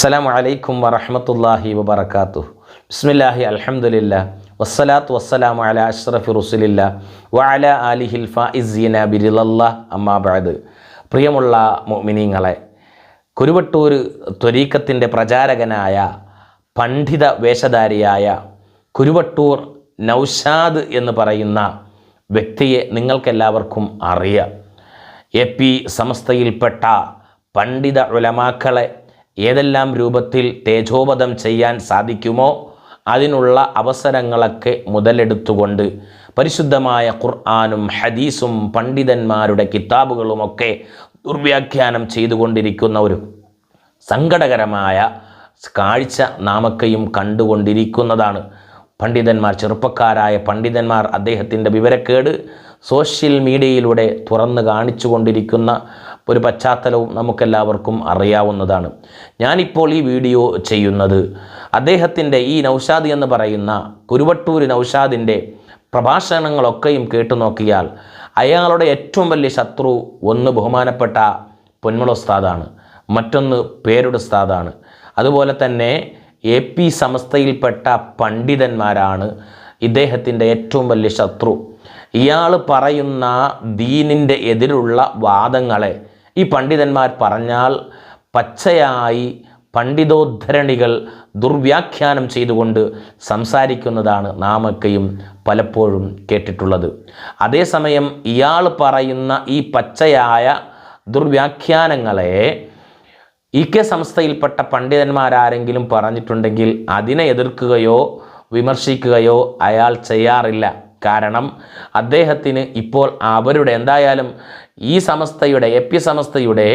അസ്സലാമു അലൈക്കും വറഹ്മത്തുള്ളാഹി വബറകാതുഹു. ബിസ്മില്ലാഹി അൽഹംദുലില്ലാ വസ്സലാത്തു വസ്സലാമു അലാ അഷ്റഫി റസൂലില്ലാ വഅലാ ആലിഹിൽ ഫായിസീന ബിറിളല്ലാഹ് അമ്മാ ബഅദ്. പ്രിയമുള്ള മുഅ്മിനീങ്ങളെ, കുരുവട്ടൂർ ത്വരീഖത്തിൻ്റെ പ്രചാരകനായ പണ്ഡിത വേഷധാരിയായ കുരുവട്ടൂർ നൗഷാദ് എന്ന് പറയുന്ന വ്യക്തിയെ നിങ്ങൾക്കെല്ലാവർക്കും അറിയാം. AP സമസ്തയിൽപ്പെട്ട പണ്ഡിത ഉലമാക്കളെ ഏതെല്ലാം രൂപത്തിൽ തേജോവധം ചെയ്യാൻ സാധിക്കുമോ അതിനുള്ള അവസരങ്ങളൊക്കെ മുതലെടുത്തുകൊണ്ട് പരിശുദ്ധമായ ഖുർആനും ഹദീസും പണ്ഡിതന്മാരുടെ കിതാബുകളുമൊക്കെ ദുർവ്യാഖ്യാനം ചെയ്തുകൊണ്ടിരിക്കുന്ന ഒരു സങ്കടകരമായ കാഴ്ച നാമൊക്കെയും കണ്ടുകൊണ്ടിരിക്കുന്നതാണ്. പണ്ഡിതന്മാർ, ചെറുപ്പക്കാരായ പണ്ഡിതന്മാർ അദ്ദേഹത്തിൻ്റെ വിവരക്കേട് സോഷ്യൽ മീഡിയയിലൂടെ തുറന്ന് കാണിച്ചു കൊണ്ടിരിക്കുന്ന ഒരു പശ്ചാത്തലവും നമുക്കെല്ലാവർക്കും അറിയാവുന്നതാണ്. ഞാനിപ്പോൾ ഈ വീഡിയോ ചെയ്യുന്നത് അദ്ദേഹത്തിൻ്റെ ഈ നൗഷാദ് എന്ന് പറയുന്ന കുരുവട്ടൂർ നൗഷാദിൻ്റെ പ്രഭാഷണങ്ങളൊക്കെയും കേട്ടു നോക്കിയാൽ അയാളുടെ ഏറ്റവും വലിയ ശത്രു ഒന്ന് ബഹുമാനപ്പെട്ട പൊന്മുള ഉസ്താദാണ്, മറ്റൊന്ന് പേരുടെ ഉസ്താദാണ്. അതുപോലെ തന്നെ AP സമസ്തയിൽപ്പെട്ട പണ്ഡിതന്മാരാണ് ഇദ്ദേഹത്തിൻ്റെ ഏറ്റവും വലിയ ശത്രു. ഇയാൾ പറയുന്ന ദീനിൻ്റെ എതിരുള്ള വാദങ്ങളെ ഈ പണ്ഡിതന്മാർ പറഞ്ഞാൽ പച്ചയായി പണ്ഡിതോദ്ധരണികൾ ദുർവ്യാഖ്യാനം ചെയ്തുകൊണ്ട് സംസാരിക്കുന്നതാണ് നാമൊക്കെയും പലപ്പോഴും കേട്ടിട്ടുള്ളത്. അതേസമയം ഇയാൾ പറയുന്ന ഈ പച്ചയായ ദുർവ്യാഖ്യാനങ്ങളെ EK സംസ്ഥയിൽപ്പെട്ട പണ്ഡിതന്മാരാരെങ്കിലും പറഞ്ഞിട്ടുണ്ടെങ്കിൽ അതിനെ എതിർക്കുകയോ വിമർശിക്കുകയോ അയാൾ ചെയ്യാറില്ല. കാരണം അദ്ദേഹത്തിന് ഇപ്പോൾ അവരുടെ എന്തായാലും ഈ സമസ്തയുടെ AP സമസ്തയുടെ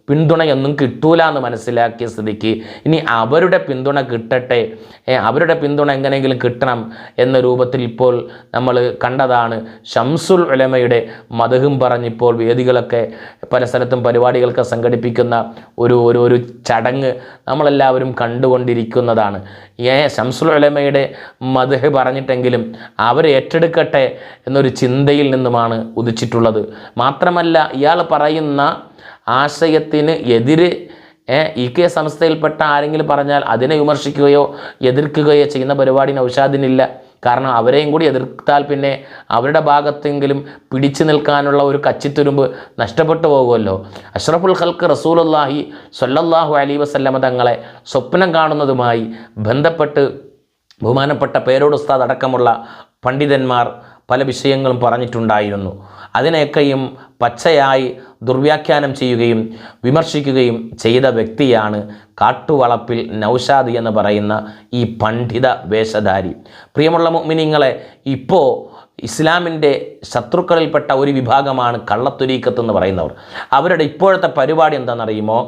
പിന്തുണയൊന്നും കിട്ടൂല എന്ന് മനസ്സിലാക്കിയ സ്ഥിതിക്ക് ഇനി അവരുടെ പിന്തുണ കിട്ടട്ടെ, അവരുടെ പിന്തുണ എങ്ങനെയെങ്കിലും കിട്ടണം എന്ന രൂപത്തിൽ ഇപ്പോൾ നമ്മൾ കണ്ടതാണ്. ഷംസുൽ ഉലമയുടെ മദ്ഹും പറഞ്ഞിപ്പോൾ വേദികളൊക്കെ പല സ്ഥലത്തും പരിപാടികളൊക്കെ സംഘടിപ്പിക്കുന്ന ഒരു ചടങ്ങ് നമ്മളെല്ലാവരും കണ്ടുകൊണ്ടിരിക്കുന്നതാണ്. ഷംസുൽ ഉലമയുടെ മദ്ഹ് പറഞ്ഞിട്ടെങ്കിലും അവരെ ഏറ്റെടുക്കട്ടെ എന്നൊരു ചിന്തയിൽ നിന്നുമാണ് ഉദിച്ചിട്ടുള്ളത്. മാത്രമല്ല, ഇയാൾ പറയുന്ന ആശയത്തിന് എതിര് EK സംസ്ഥയിൽപ്പെട്ട ആരെങ്കിലും പറഞ്ഞാൽ അതിനെ വിമർശിക്കുകയോ എതിർക്കുകയോ ചെയ്യുന്ന പരിപാടി നൗഷാദിനില്ല. കാരണം അവരെയും കൂടി എതിർത്താൽ പിന്നെ അവരുടെ ഭാഗത്തെങ്കിലും പിടിച്ചു നിൽക്കാനുള്ള ഒരു കച്ചിത്തുരുമ്പ് നഷ്ടപ്പെട്ടു പോകുമല്ലോ. അഷ്റഫുൽ ഖൽക്ക് റസൂലുള്ളാഹി സ്വല്ലല്ലാഹു അലൈഹി വസല്ലമ തങ്ങളെ സ്വപ്നം കാണുന്നതുമായി ബന്ധപ്പെട്ട് ബഹുമാനപ്പെട്ട പേരോട് ഉസ്താദ് അടക്കമുള്ള പണ്ഡിതന്മാർ പല വിഷയങ്ങളും പറഞ്ഞിട്ടുണ്ടായിരുന്നു. അതിനെയൊക്കെയും പച്ചയായി ദുർവ്യാഖ്യാനം ചെയ്യുകയും വിമർശിക്കുകയും ചെയ്ത വ്യക്തിയാണ് കാട്ടുവളപ്പിൽ നൗഷാദ് എന്ന് പറയുന്ന ഈ പണ്ഡിത വേഷധാരി. പ്രിയമുള്ള മുഅ്മിനീങ്ങളെ, ഇപ്പോൾ ഇസ്ലാമിൻ്റെ ശത്രുക്കളിൽപ്പെട്ട ഒരു വിഭാഗമാണ് കള്ളത്വരീഖത്ത് എന്ന് പറയുന്നവർ. അവരുടെ ഇപ്പോഴത്തെ പരിപാടി എന്താണെന്നറിയുമോ?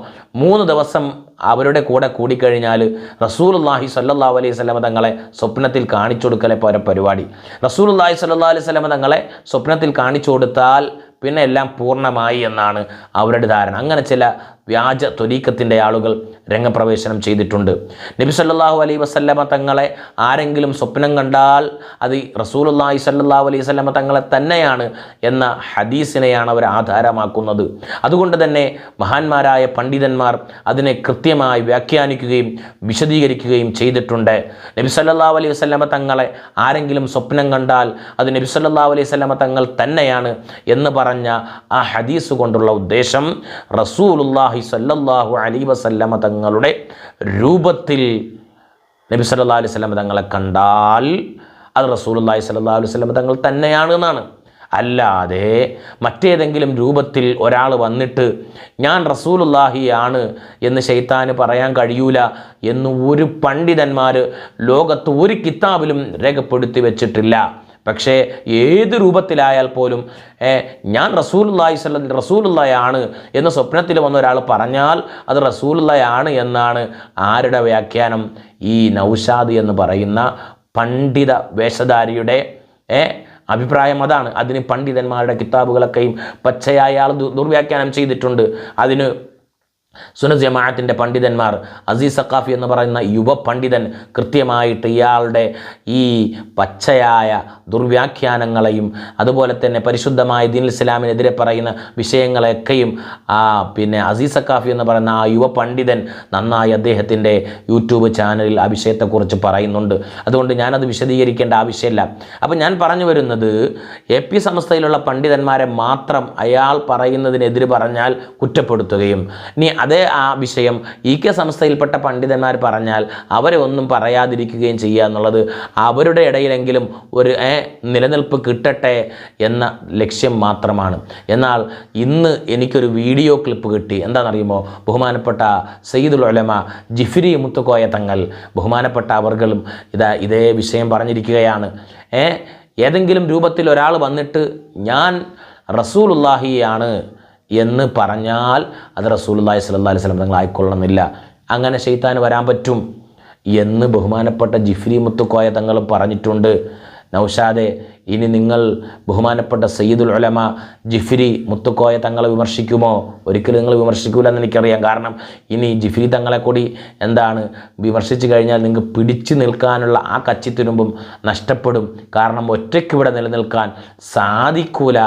3 ദിവസം അവരുടെ കൂടെ കൂടിക്കഴിഞ്ഞാൽ റസൂലുള്ളാഹി സ്വല്ലല്ലാഹു അലൈഹി വസല്ലമ തങ്ങളെ സ്വപ്നത്തിൽ കാണിച്ചു കൊടുക്കലെ പോലെ പരിപാടി. റസൂലുള്ളാഹി സ്വല്ലല്ലാഹു അലൈഹി വസല്ലമ തങ്ങളെ സ്വപ്നത്തിൽ കാണിച്ചു കൊടുത്താൽ പിന്നെ എല്ലാം പൂർണ്ണമായി എന്നാണ് അവരുടെ ധാരണ. അങ്ങനെ ചില വ്യാജ ത്വരീഖത്തിൻ്റെ ആളുകൾ രംഗപ്രവേശനം ചെയ്തിട്ടുണ്ട്. നബി സല്ലല്ലാഹു അലൈഹി വസല്ലമ തങ്ങളെ ആരെങ്കിലും സ്വപ്നം കണ്ടാൽ അത് റസൂലുള്ളാഹി സ്വല്ലല്ലാഹു അലൈഹി വസല്ലമ തങ്ങളെ തന്നെയാണ് എന്ന ഹദീസിനെയാണ് അവർ ആധാരമാക്കുന്നത്. അതുകൊണ്ട് തന്നെ മഹാന്മാരായ പണ്ഡിതന്മാർ അതിനെ കൃത്യമായി വ്യാഖ്യാനിക്കുകയും വിശദീകരിക്കുകയും ചെയ്തിട്ടുണ്ട്. നബി സല്ലല്ലാഹു അലൈഹി വസല്ലമ തങ്ങളെ ആരെങ്കിലും സ്വപ്നം കണ്ടാൽ അത് നബി സല്ലല്ലാഹു അലൈഹി വസല്ലമ തങ്ങൾ തന്നെയാണ് എന്ന് പറഞ്ഞ ആ ഹദീസ് കൊണ്ടുള്ള ഉദ്ദേശം റസൂലുള്ളാഹി സ്വല്ലല്ലാഹു അലൈഹി വസല്ലമ തങ്ങളുടെ രൂപത്തിൽ നബി സല്ലല്ലാഹു അലൈഹി വസല്ലമ തങ്ങളെ കണ്ടാൽ അത് റസൂലുള്ളാഹി സ്വല്ലല്ലാഹു അലൈഹി വസല്ലമ തങ്ങൾ തന്നെയാണ് എന്നാണ്. അല്ലാതെ മറ്റേതെങ്കിലും രൂപത്തിൽ ഒരാൾ വന്നിട്ട് ഞാൻ റസൂലുള്ളാഹിയാണ് എന്ന് ശൈത്താന് പറയാൻ കഴിയൂല എന്ന് ഒരു പണ്ഡിതന്മാർ ലോകത്ത് ഒരു കിതാബിലും രേഖപ്പെടുത്തി വെച്ചിട്ടില്ല. പക്ഷേ ഏത് രൂപത്തിലായാൽ പോലും ഞാൻ റസൂലുള്ളാഹിയാണ് എന്ന് സ്വപ്നത്തിൽ വന്ന ഒരാൾ പറഞ്ഞാൽ അത് റസൂലുള്ളാഹിയാണ് എന്നാണ് ആരുടെ വ്യാഖ്യാനം? ഈ നൗഷാദ് എന്ന് പറയുന്ന പണ്ഡിത വേഷധാരിയുടെ അഭിപ്രായം അതാണ്. അതിന് പണ്ഡിതന്മാരുടെ കിതാബുകളൊക്കെയും പച്ചയായ ആൾ ദുർവ്യാഖ്യാനം ചെയ്തിട്ടുണ്ട്. അതിന് സുന്നത്ത് ജമാഅത്തിൻ്റെ പണ്ഡിതന്മാർ, അസീസ് സഖാഫി എന്ന് പറയുന്ന യുവ പണ്ഡിതൻ കൃത്യമായിട്ട് ഇയാളുടെ ഈ പച്ചയായ ദുർവ്യാഖ്യാനങ്ങളെയും അതുപോലെ തന്നെ പരിശുദ്ധമായ ദീനുൽ ഇസ്ലാമിനെതിരെ പറയുന്ന വിഷയങ്ങളെയൊക്കെയും പിന്നെ അസീസ് സഖാഫി എന്ന് പറയുന്ന ആ യുവ പണ്ഡിതൻ നന്നായി അദ്ദേഹത്തിൻ്റെ യൂട്യൂബ് ചാനലിൽ ആ വിഷയത്തെക്കുറിച്ച് പറയുന്നുണ്ട്. അതുകൊണ്ട് ഞാനത് വിശദീകരിക്കേണ്ട ആവശ്യമില്ല. അപ്പോൾ ഞാൻ പറഞ്ഞു വരുന്നത്, AP സംസ്ഥയിലുള്ള പണ്ഡിതന്മാരെ മാത്രം അയാൾ പറയുന്നതിനെതിരെ പറഞ്ഞാൽ കുറ്റപ്പെടുത്തുകയും, ഇനി അതേ ആ വിഷയം EK സംസ്ഥയിൽപ്പെട്ട പണ്ഡിതന്മാർ പറഞ്ഞാൽ അവരെ ഒന്നും പറയാതിരിക്കുകയും ചെയ്യുക എന്നുള്ളത് അവരുടെ ഇടയിലെങ്കിലും ഒരു നിലനിൽപ്പ് കിട്ടട്ടെ എന്ന ലക്ഷ്യം മാത്രമാണ്. എന്നാൽ ഇന്ന് എനിക്കൊരു വീഡിയോ ക്ലിപ്പ് കിട്ടി. എന്താണെന്നറിയുമോ? ബഹുമാനപ്പെട്ട സയ്യിദുൽ ഉലമ ജിഫ്രി മുത്തുക്കോയ തങ്ങൾ, ബഹുമാനപ്പെട്ട അവർകളും ഇതേ വിഷയം പറഞ്ഞിരിക്കുകയാണ്. ഏതെങ്കിലും രൂപത്തിൽ ഒരാൾ വന്നിട്ട് ഞാൻ റസൂലുള്ളാഹിയാണ് എന്ന് പറഞ്ഞാൽ അത് റസൂലുള്ളാഹി സ്വല്ലല്ലാഹി അലൈഹി വസല്ലം തങ്ങൾ ആയിക്കൊള്ളണമെന്നില്ല. അങ്ങനെ ശൈത്താൻ വരാൻ പറ്റും എന്ന് ബഹുമാനപ്പെട്ട ജിഫ്രി മുത്തുക്കോയ തങ്ങൾ പറഞ്ഞിട്ടുണ്ട്. നൗഷാദെ, ഇനി നിങ്ങൾ ബഹുമാനപ്പെട്ട സയ്യിദുൽ ഉലമ ജിഫ്രി മുത്തുക്കോയ തങ്ങളെ വിമർശിക്കുമോ? ഒരിക്കലും നിങ്ങൾ വിമർശിക്കൂലെന്ന് എനിക്കറിയാം. കാരണം ഇനി ജിഫ്രി തങ്ങളെ കൂടി വിമർശിച്ചു കഴിഞ്ഞാൽ നിങ്ങൾക്ക് പിടിച്ചു നിൽക്കാനുള്ള ആ കച്ചിത്തുരുമ്പും നഷ്ടപ്പെടും. കാരണം ഒറ്റയ്ക്ക് ഇവിടെ നിലനിൽക്കാൻ സാധിക്കൂല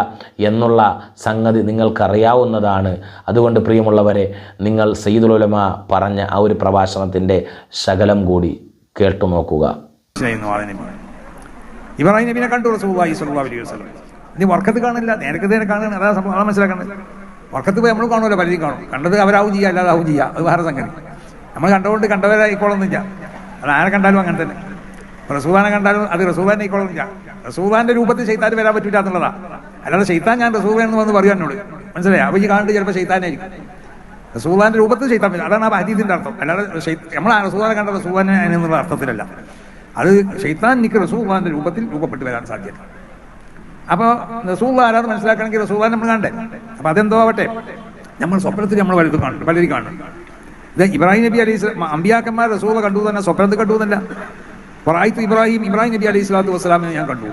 എന്നുള്ള സംഗതി നിങ്ങൾക്കറിയാവുന്നതാണ്. അതുകൊണ്ട് പ്രിയമുള്ളവരെ, നിങ്ങൾ സയ്യിദുൽ ഉലമ പറഞ്ഞ ആ ഒരു പ്രഭാഷണത്തിൻ്റെ ശകലം കൂടി കേട്ടു നോക്കുക. ഇബ്രാഹിം നബിനെ കണ്ടു റസൂലുള്ളാഹി സ്വല്ലല്ലാഹു അലൈഹി വസല്ലം. ഇനി വർക്കത്ത് കാണില്ല, നേരെ കാണുന്നത്. അതാ സംഭവം മനസ്സിലാക്കുന്നത്. വർക്കത്ത് പോയി നമ്മൾ കാണുമല്ലോ, പലരും കാണും. കണ്ടത് അവരാവും ചെയ്യുക, അല്ലാതാവും ചെയ്യുക, അത് വേറെ സംഗതി. നമ്മൾ കണ്ടുകൊണ്ട് കണ്ടവരായിക്കോളൊന്നുമില്ല. അത് ആരെ കണ്ടാലും അങ്ങനെ തന്നെ. റസൂലാനെ കണ്ടാലും അത് റസൂലാനെ ആയിക്കോളൊന്നുമില്ല. റസൂലാന്റെ രൂപത്തിൽ ശൈത്താൻ വരാൻ പറ്റില്ല എന്നുള്ളതാണ്. അല്ലാതെ ശൈത്താൻ ഞാൻ റസൂലാണെന്ന് വന്ന് പറയും എന്നോട്, മനസ്സിലായി? അപ്പോൾ ഈ കാണുന്നത് ചിലപ്പോൾ ശൈത്താനായിരിക്കും. റസൂലാന്റെ രൂപത്തിൽ ശൈത്താൻ വരും, അതാണ് ആ ഹദീസിന്റെ അർത്ഥം. അല്ലാതെ നമ്മൾ ആ റസൂലാനെ കണ്ട റസൂലാനെ എന്നുള്ള അർത്ഥത്തിലല്ല. അത് ശൈത്താൻ എനിക്ക് റസൂലുള്ളാഹിന്റെ രൂപത്തിൽ രൂപപ്പെട്ട് വരാൻ സാധ്യത. അപ്പോൾ റസൂലുള്ളാഹി ആരാന്ന് മനസ്സിലാക്കണമെങ്കിൽ റസൂലുള്ളാഹിനെ നമ്മൾ കണ്ടേ. അപ്പോൾ അതെന്തോ ആവട്ടെ, നമ്മൾ സ്വപ്നത്തിൽ നമ്മൾ പലരും കാണും. ഇത് ഇബ്രാഹിം നബി അലൈഹി സ്വലാം, അമ്പിയാക്കന്മാർ റസൂലുള്ളാഹി കണ്ടു തന്നെ സ്വപ്നത്തിൽ കണ്ടു എന്നല്ല. ഇബ്രാഹിം നബി അലൈഹി സ്വലാത്തു വസ്സലാമിനെ ഞാൻ കണ്ടു.